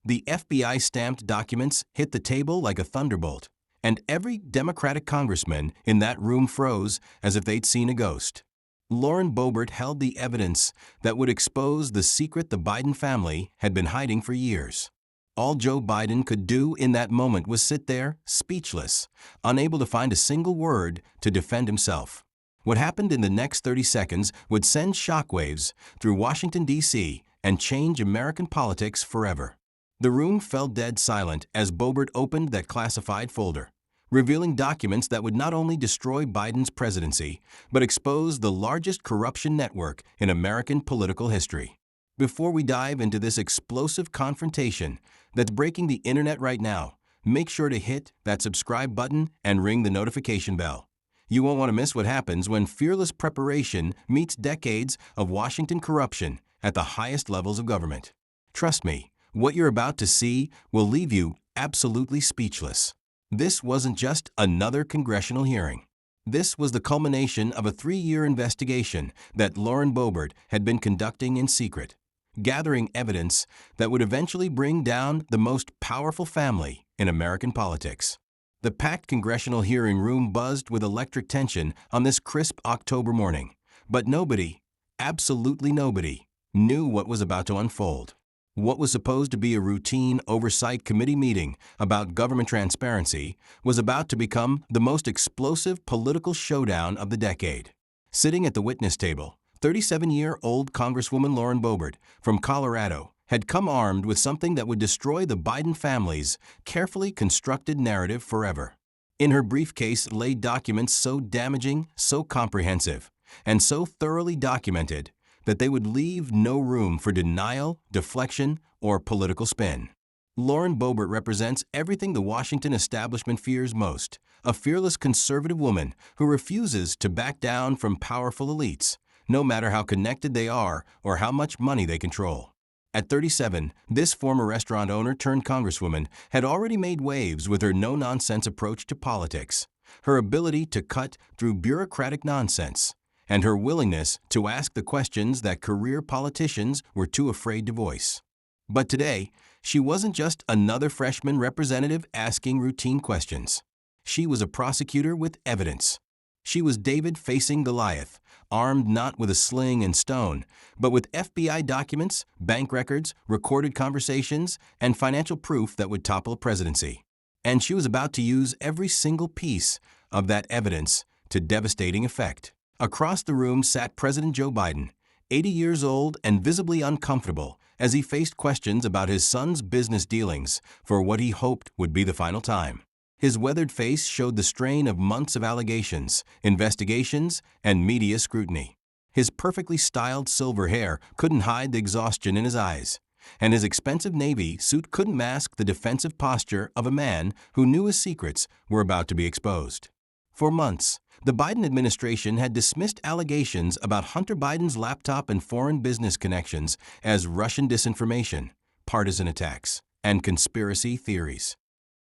The FBI-stamped documents hit the table like a thunderbolt, and every Democratic congressman in that room froze as if they'd seen a ghost. Lauren Boebert held the evidence that would expose the secret the Biden family had been hiding for years. All Joe Biden could do in that moment was sit there, speechless, unable to find a single word to defend himself. What happened in the next 30 seconds would send shockwaves through Washington, D.C. and change American politics forever. The room fell dead silent as Boebert opened that classified folder, revealing documents that would not only destroy Biden's presidency, but expose the largest corruption network in American political history. Before we dive into this explosive confrontation that's breaking the internet right now, make sure to hit that subscribe button and ring the notification bell. You won't want to miss what happens when fearless preparation meets decades of Washington corruption at the highest levels of government. Trust me, what you're about to see will leave you absolutely speechless. This wasn't just another congressional hearing. This was the culmination of a 3-year investigation that Lauren Boebert had been conducting in secret, gathering evidence that would eventually bring down the most powerful family in American politics. The packed congressional hearing room buzzed with electric tension on this crisp October morning, but nobody, absolutely nobody, knew what was about to unfold. What was supposed to be a routine oversight committee meeting about government transparency was about to become the most explosive political showdown of the decade. Sitting at the witness table, 37-year-old Congresswoman Lauren Boebert from Colorado had come armed with something that would destroy the Biden family's carefully constructed narrative forever. In her briefcase lay documents so damaging, so comprehensive, and so thoroughly documented that they would leave no room for denial, deflection, or political spin. Lauren Boebert represents everything the Washington establishment fears most, a fearless conservative woman who refuses to back down from powerful elites, no matter how connected they are or how much money they control. At 37, this former restaurant owner turned congresswoman had already made waves with her no-nonsense approach to politics, her ability to cut through bureaucratic nonsense, and her willingness to ask the questions that career politicians were too afraid to voice. But today, she wasn't just another freshman representative asking routine questions. She was a prosecutor with evidence. She was David facing Goliath, armed not with a sling and stone, but with FBI documents, bank records, recorded conversations, and financial proof that would topple a presidency. And she was about to use every single piece of that evidence to devastating effect. Across the room sat President Joe Biden, 80 years old and visibly uncomfortable as he faced questions about his son's business dealings for what he hoped would be the final time. His weathered face showed the strain of months of allegations, investigations, and media scrutiny. His perfectly styled silver hair couldn't hide the exhaustion in his eyes, and his expensive navy suit couldn't mask the defensive posture of a man who knew his secrets were about to be exposed. For months, the Biden administration had dismissed allegations about Hunter Biden's laptop and foreign business connections as Russian disinformation, partisan attacks, and conspiracy theories.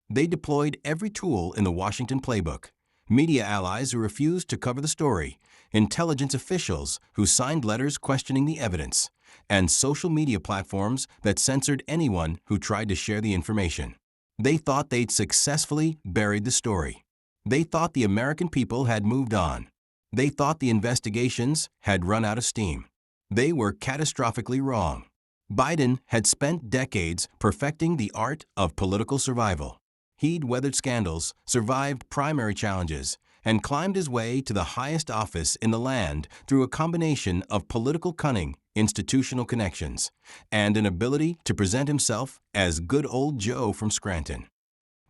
They deployed every tool in the Washington playbook: media allies who refused to cover the story, intelligence officials who signed letters questioning the evidence, and social media platforms that censored anyone who tried to share the information. They thought they'd successfully buried the story. They thought the American people had moved on. They thought the investigations had run out of steam. They were catastrophically wrong. Biden had spent decades perfecting the art of political survival. He'd weathered scandals, survived primary challenges, and climbed his way to the highest office in the land through a combination of political cunning, institutional connections, and an ability to present himself as good old Joe from Scranton.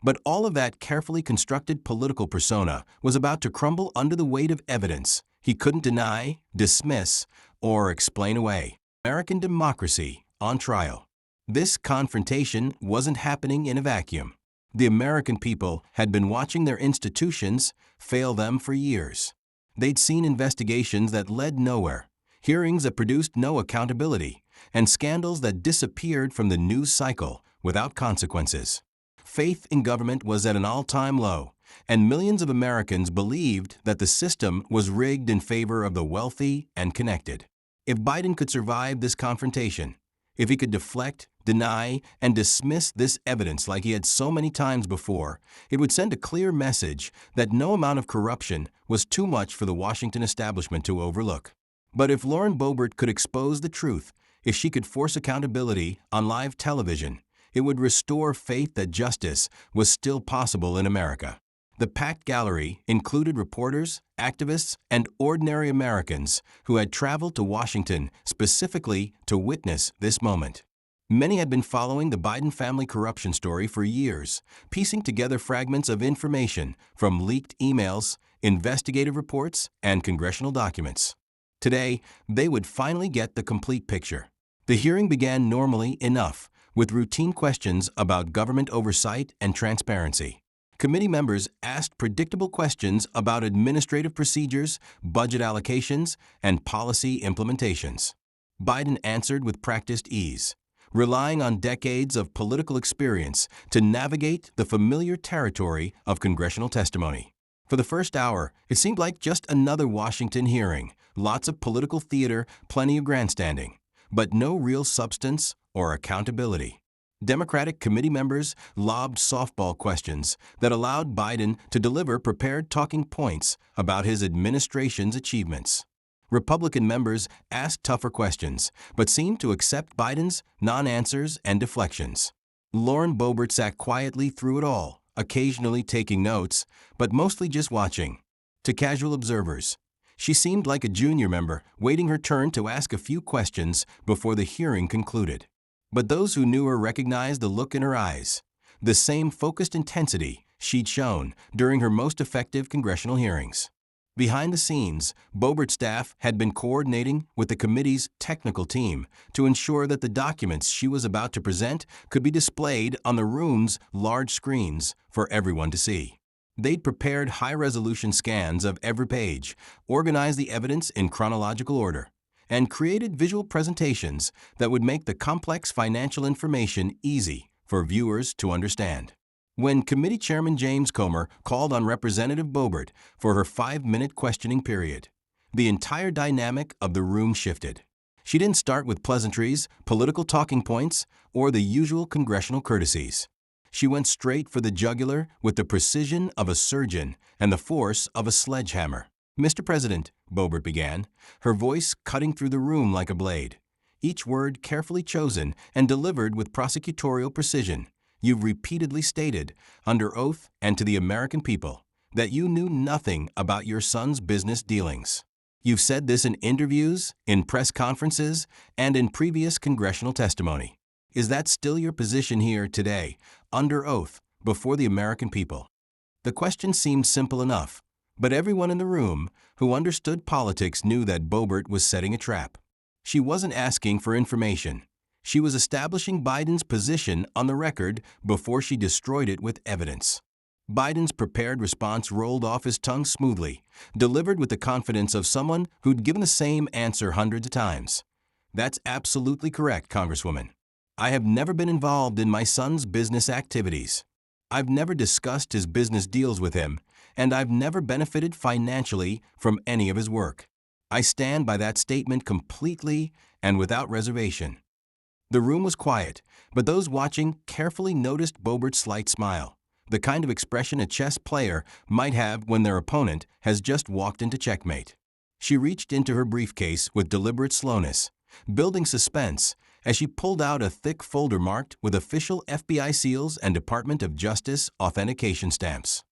But all of that carefully constructed political persona was about to crumble under the weight of evidence he couldn't deny, dismiss, or explain away. American democracy on trial. This confrontation wasn't happening in a vacuum. The American people had been watching their institutions fail them for years. They'd seen investigations that led nowhere, hearings that produced no accountability, and scandals that disappeared from the news cycle without consequences. Faith in government was at an all-time low, and millions of Americans believed that the system was rigged in favor of the wealthy and connected. If Biden could survive this confrontation, If he could deflect, deny, and dismiss this evidence like he had so many times before, it would send a clear message that no amount of corruption was too much for the Washington establishment to overlook. But if Lauren Boebert could expose the truth, if she could force accountability on live television, it would restore faith that justice was still possible in America. The packed gallery included reporters, activists, and ordinary Americans who had traveled to Washington specifically to witness this moment. Many had been following the Biden family corruption story for years, piecing together fragments of information from leaked emails, investigative reports, and congressional documents. Today, they would finally get the complete picture. The hearing began normally enough, with routine questions about government oversight and transparency. Committee members asked predictable questions about administrative procedures, budget allocations, and policy implementations. Biden answered with practiced ease, relying on decades of political experience to navigate the familiar territory of congressional testimony. For the first hour, it seemed like just another Washington hearing, lots of political theater, plenty of grandstanding, but no real substance or accountability. Democratic committee members lobbed softball questions that allowed Biden to deliver prepared talking points about his administration's achievements. Republican members asked tougher questions, but seemed to accept Biden's non-answers and deflections. Lauren Boebert sat quietly through it all, occasionally taking notes, but mostly just watching. To casual observers, she seemed like a junior member waiting her turn to ask a few questions before the hearing concluded. But those who knew her recognized the look in her eyes, the same focused intensity she'd shown during her most effective congressional hearings. Behind the scenes, Boebert's staff had been coordinating with the committee's technical team to ensure that the documents she was about to present could be displayed on the room's large screens for everyone to see. They'd prepared high-resolution scans of every page, organized the evidence in chronological order, and created visual presentations that would make the complex financial information easy for viewers to understand. When Committee Chairman James Comer called on Representative Boebert for her 5-minute questioning period, the entire dynamic of the room shifted. She didn't start with pleasantries, political talking points, or the usual congressional courtesies. She went straight for the jugular with the precision of a surgeon and the force of a sledgehammer. "Mr. President," Boebert began, her voice cutting through the room like a blade. Each word carefully chosen and delivered with prosecutorial precision. "You've repeatedly stated, under oath and to the American people, that you knew nothing about your son's business dealings. You've said this in interviews, in press conferences, and in previous congressional testimony. Is that still your position here today, under oath, before the American people?" The question seemed simple enough, but everyone in the room who understood politics knew that Boebert was setting a trap. She wasn't asking for information. She was establishing Biden's position on the record before she destroyed it with evidence. Biden's prepared response rolled off his tongue smoothly, delivered with the confidence of someone who'd given the same answer hundreds of times. "That's absolutely correct, Congresswoman. I have never been involved in my son's business activities. I've never discussed his business deals with him, and I've never benefited financially from any of his work. I stand by that statement completely and without reservation." The room was quiet, but those watching carefully noticed Boebert's slight smile, the kind of expression a chess player might have when their opponent has just walked into checkmate. She reached into her briefcase with deliberate slowness, building suspense as she pulled out a thick folder marked with official FBI seals and Department of Justice authentication stamps.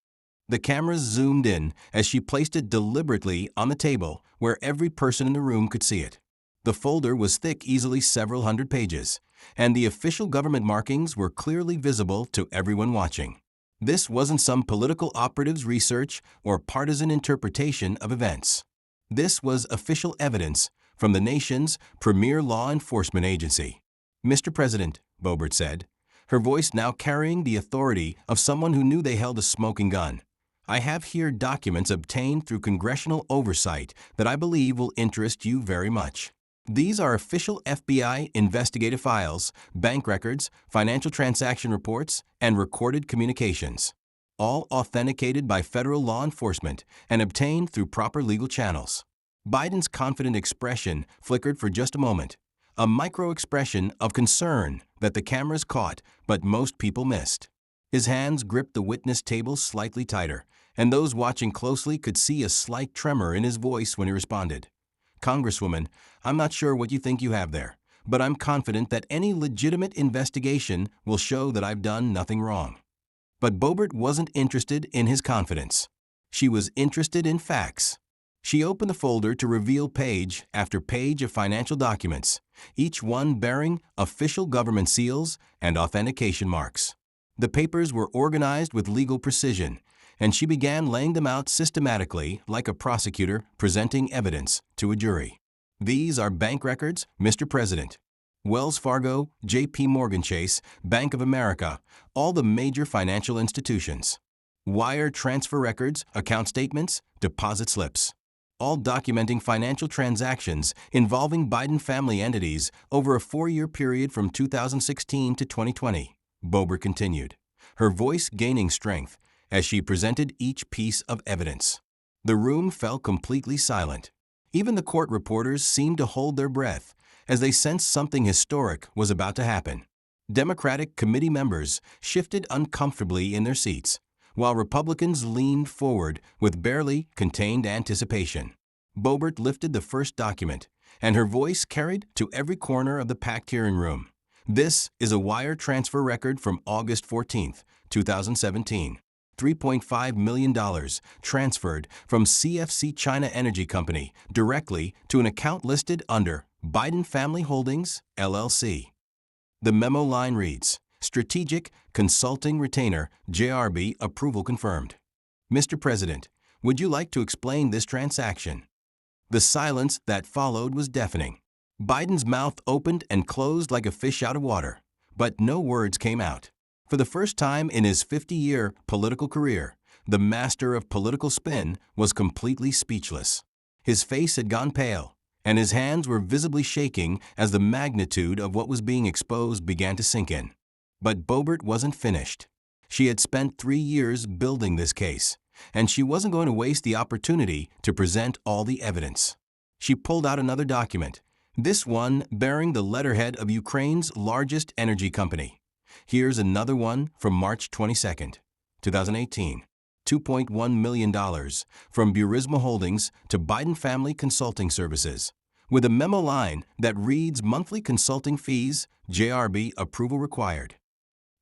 The cameras zoomed in as she placed it deliberately on the table where every person in the room could see it. The folder was thick, easily several hundred pages, and the official government markings were clearly visible to everyone watching. This wasn't some political operative's research or partisan interpretation of events. This was official evidence from the nation's premier law enforcement agency. "Mr. President," Boebert said, her voice now carrying the authority of someone who knew they held a smoking gun, "I have here documents obtained through congressional oversight that I believe will interest you very much. These are official FBI investigative files, bank records, financial transaction reports, and recorded communications, all authenticated by federal law enforcement and obtained through proper legal channels." Biden's confident expression flickered for just a moment, a micro-expression of concern that the cameras caught but most people missed. His hands gripped the witness table slightly tighter, and those watching closely could see a slight tremor in his voice when he responded. "Congresswoman, I'm not sure what you think you have there, but I'm confident that any legitimate investigation will show that I've done nothing wrong." But Boebert wasn't interested in his confidence. She was interested in facts. She opened the folder to reveal page after page of financial documents, each one bearing official government seals and authentication marks. The papers were organized with legal precision, and she began laying them out systematically like a prosecutor presenting evidence to a jury. "These are bank records, Mr. President. Wells Fargo, J.P. Morgan Chase, Bank of America, all the major financial institutions. Wire transfer records, account statements, deposit slips, all documenting financial transactions involving Biden family entities over a 4-year period from 2016 to 2020, Boebert continued, her voice gaining strength as she presented each piece of evidence. The room fell completely silent. Even the court reporters seemed to hold their breath as they sensed something historic was about to happen. Democratic committee members shifted uncomfortably in their seats, while Republicans leaned forward with barely contained anticipation. Boebert lifted the first document, and her voice carried to every corner of the packed hearing room. "This is a wire transfer record from August 14, 2017. $3.5 million transferred from CFC China Energy Company directly to an account listed under Biden Family Holdings, LLC. The memo line reads, Strategic Consulting Retainer, JRB, approval confirmed. Mr. President, would you like to explain this transaction?" The silence that followed was deafening. Biden's mouth opened and closed like a fish out of water, but no words came out. For the first time in his 50-year political career, the master of political spin was completely speechless. His face had gone pale, and his hands were visibly shaking as the magnitude of what was being exposed began to sink in. But Boebert wasn't finished. She had spent 3 years building this case, and she wasn't going to waste the opportunity to present all the evidence. She pulled out another document, this one bearing the letterhead of Ukraine's largest energy company. Here's another one from March 22, 2018. $2.1 million from Burisma Holdings to Biden Family Consulting Services, with a memo line that reads monthly consulting fees, JRB approval required.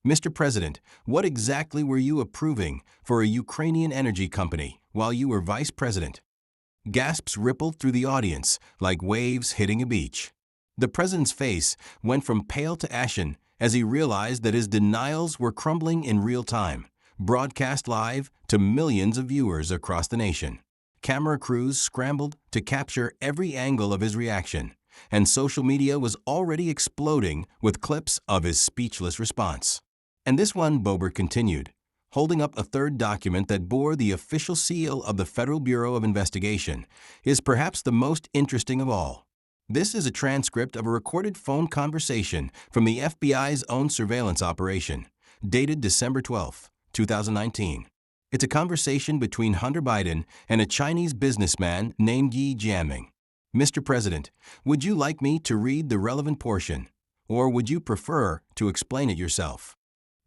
Mr. President, what exactly were you approving for a Ukrainian energy company while you were vice president? Gasps rippled through the audience like waves hitting a beach. The president's face went from pale to ashen as he realized that his denials were crumbling in real time, broadcast live to millions of viewers across the nation. Camera crews scrambled to capture every angle of his reaction, and social media was already exploding with clips of his speechless response. "And this one," Boebert continued, holding up a third document that bore the official seal of the Federal Bureau of Investigation, "is perhaps the most interesting of all. This is a transcript of a recorded phone conversation from the FBI's own surveillance operation, dated December 12, 2019. It's a conversation between Hunter Biden and a Chinese businessman named Yi Jianming. Mr. President, would you like me to read the relevant portion, or would you prefer to explain it yourself?"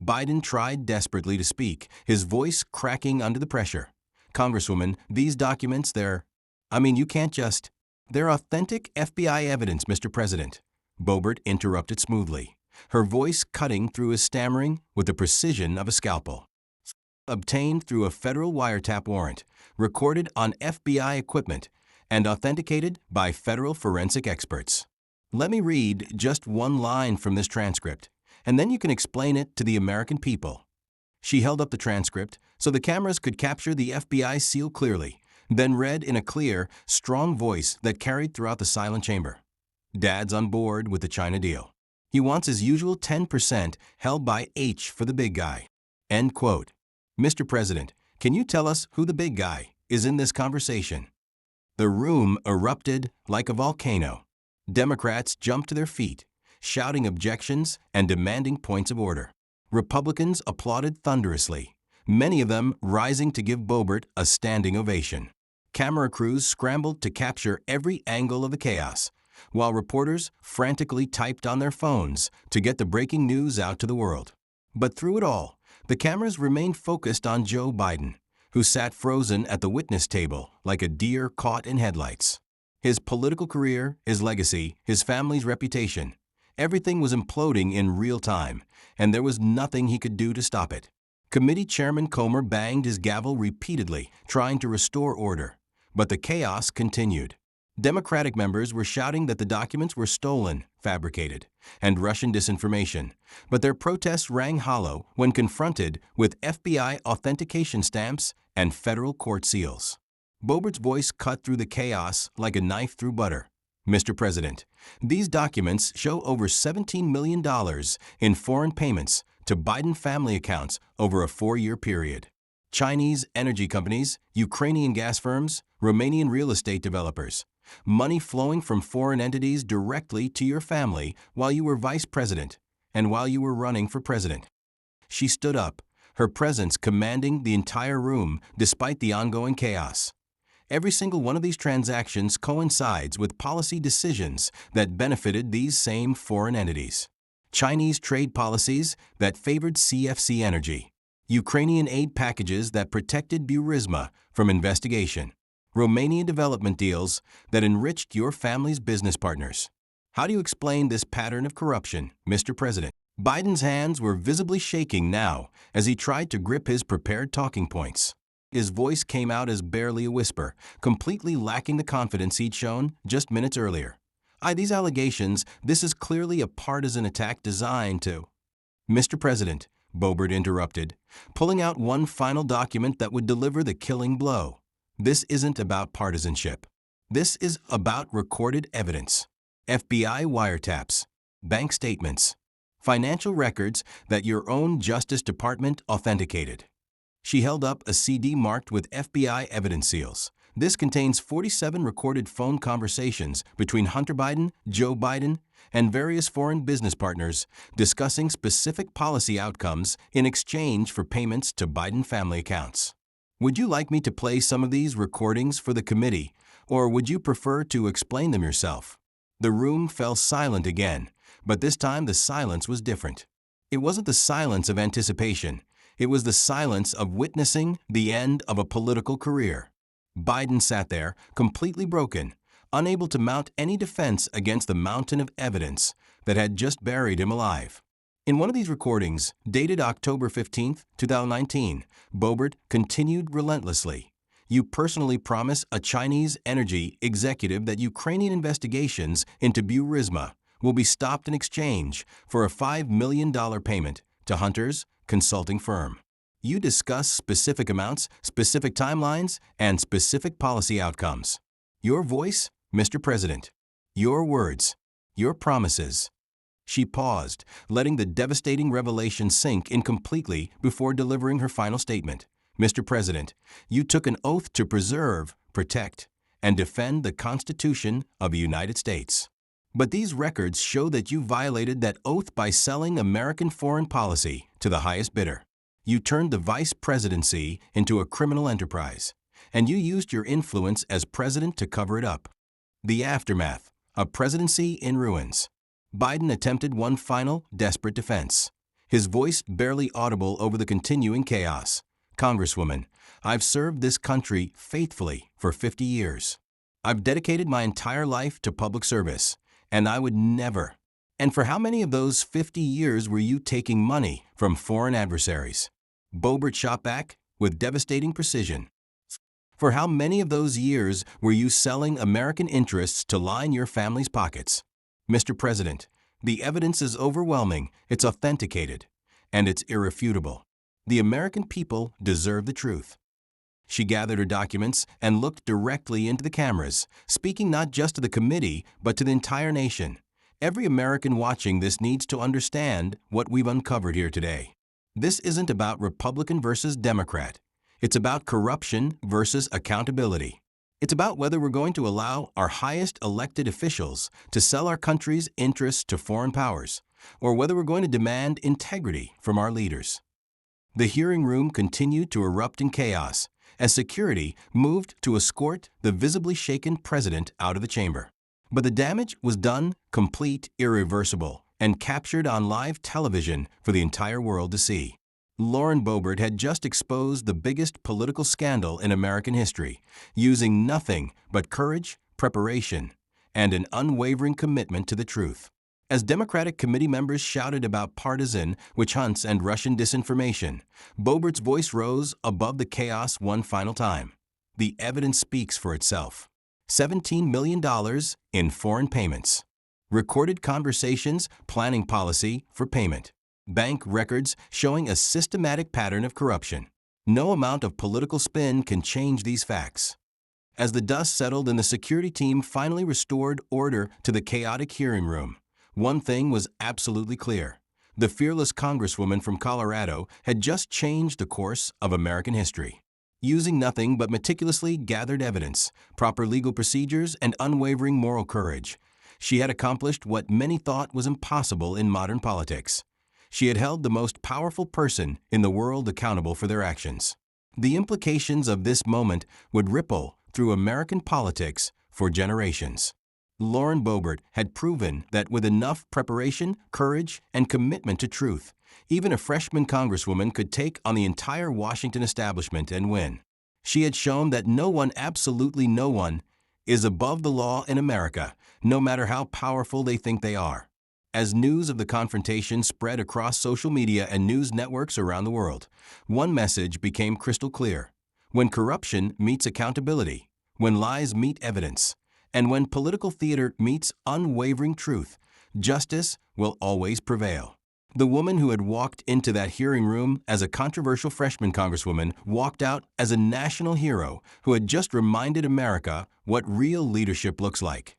Biden tried desperately to speak, his voice cracking under the pressure. "Congresswoman, these documents, you can't just... They're authentic FBI evidence, Mr. President," Boebert interrupted smoothly, her voice cutting through his stammering with the precision of a scalpel. "Obtained through a federal wiretap warrant, recorded on FBI equipment, and authenticated by federal forensic experts. Let me read just one line from this transcript, and then you can explain it to the American people." She held up the transcript so the cameras could capture the FBI seal clearly, then read in a clear, strong voice that carried throughout the silent chamber. "Dad's on board with the China deal. He wants his usual 10% held by H for the big guy." End quote. "Mr. President, can you tell us who the big guy is in this conversation?" The room erupted like a volcano. Democrats jumped to their feet, shouting objections and demanding points of order. Republicans applauded thunderously, many of them rising to give Boebert a standing ovation. Camera crews scrambled to capture every angle of the chaos, while reporters frantically typed on their phones to get the breaking news out to the world. But through it all, the cameras remained focused on Joe Biden, who sat frozen at the witness table like a deer caught in headlights. His political career, his legacy, his family's reputation, everything was imploding in real time, and there was nothing he could do to stop it. Committee Chairman Comer banged his gavel repeatedly, trying to restore order. But the chaos continued. Democratic members were shouting that the documents were stolen, fabricated, and Russian disinformation, but their protests rang hollow when confronted with FBI authentication stamps and federal court seals. Boebert's voice cut through the chaos like a knife through butter. Mr. President, these documents show over $17 million in foreign payments to Biden family accounts over a 4-year period. Chinese energy companies, Ukrainian gas firms, Romanian real estate developers. Money flowing from foreign entities directly to your family while you were vice president and while you were running for president. She stood up, her presence commanding the entire room despite the ongoing chaos. Every single one of these transactions coincides with policy decisions that benefited these same foreign entities. Chinese trade policies that favored CFC Energy. Ukrainian aid packages that protected Burisma from investigation. Romanian development deals that enriched your family's business partners. How do you explain this pattern of corruption, Mr. President? Biden's hands were visibly shaking now as he tried to grip his prepared talking points. His voice came out as barely a whisper, completely lacking the confidence he'd shown just minutes earlier. These allegations, this is clearly a partisan attack designed to... Mr. President, Boebert interrupted, pulling out one final document that would deliver the killing blow. This isn't about partisanship. This is about recorded evidence. FBI wiretaps, bank statements, financial records that your own Justice Department authenticated. She held up a CD marked with FBI evidence seals. This contains 47 recorded phone conversations between Hunter Biden, Joe Biden, and various foreign business partners discussing specific policy outcomes in exchange for payments to Biden family accounts. Would you like me to play some of these recordings for the committee, or would you prefer to explain them yourself? The room fell silent again, but this time the silence was different. It wasn't the silence of anticipation. It was the silence of witnessing the end of a political career. Biden sat there, completely broken, unable to mount any defense against the mountain of evidence that had just buried him alive. In one of these recordings, dated October 15, 2019, Boebert continued relentlessly. You personally promise a Chinese energy executive that Ukrainian investigations into Burisma will be stopped in exchange for a $5 million payment to Hunter's consulting firm. You discuss specific amounts, specific timelines, and specific policy outcomes. Your voice, Mr. President. Your words. Your promises. She paused, letting the devastating revelation sink in completely before delivering her final statement. Mr. President, you took an oath to preserve, protect, and defend the Constitution of the United States. But these records show that you violated that oath by selling American foreign policy to the highest bidder. You turned the vice presidency into a criminal enterprise, and you used your influence as president to cover it up. The aftermath, a presidency in ruins. Biden attempted one final, desperate defense, his voice barely audible over the continuing chaos. Congresswoman, I've served this country faithfully for 50 years. I've dedicated my entire life to public service, and I would never. And for how many of those 50 years were you taking money from foreign adversaries? Boebert shot back with devastating precision. For how many of those years were you selling American interests to line your family's pockets? Mr. President, the evidence is overwhelming, it's authenticated, and it's irrefutable. The American people deserve the truth. She gathered her documents and looked directly into the cameras, speaking not just to the committee, but to the entire nation. Every American watching this needs to understand what we've uncovered here today. This isn't about Republican versus Democrat. It's about corruption versus accountability. It's about whether we're going to allow our highest elected officials to sell our country's interests to foreign powers, or whether we're going to demand integrity from our leaders. The hearing room continued to erupt in chaos as security moved to escort the visibly shaken president out of the chamber. But the damage was done complete, irreversible, and captured on live television for the entire world to see. Lauren Boebert had just exposed the biggest political scandal in American history, using nothing but courage, preparation, and an unwavering commitment to the truth. As Democratic committee members shouted about partisan witch hunts and Russian disinformation, Boebert's voice rose above the chaos one final time. The evidence speaks for itself. $17 million in foreign payments. Recorded conversations, planning policy for payment. Bank records showing a systematic pattern of corruption. No amount of political spin can change these facts. As the dust settled and the security team finally restored order to the chaotic hearing room, one thing was absolutely clear. The fearless Congresswoman from Colorado had just changed the course of American history. Using nothing but meticulously gathered evidence, proper legal procedures, and unwavering moral courage, she had accomplished what many thought was impossible in modern politics. She had held the most powerful person in the world accountable for their actions. The implications of this moment would ripple through American politics for generations. Lauren Boebert had proven that with enough preparation, courage, and commitment to truth, even a freshman congresswoman could take on the entire Washington establishment and win. She had shown that no one, absolutely no one, is above the law in America, no matter how powerful they think they are. As news of the confrontation spread across social media and news networks around the world, one message became crystal clear. When corruption meets accountability, when lies meet evidence, and when political theater meets unwavering truth, justice will always prevail. The woman who had walked into that hearing room as a controversial freshman congresswoman walked out as a national hero who had just reminded America what real leadership looks like.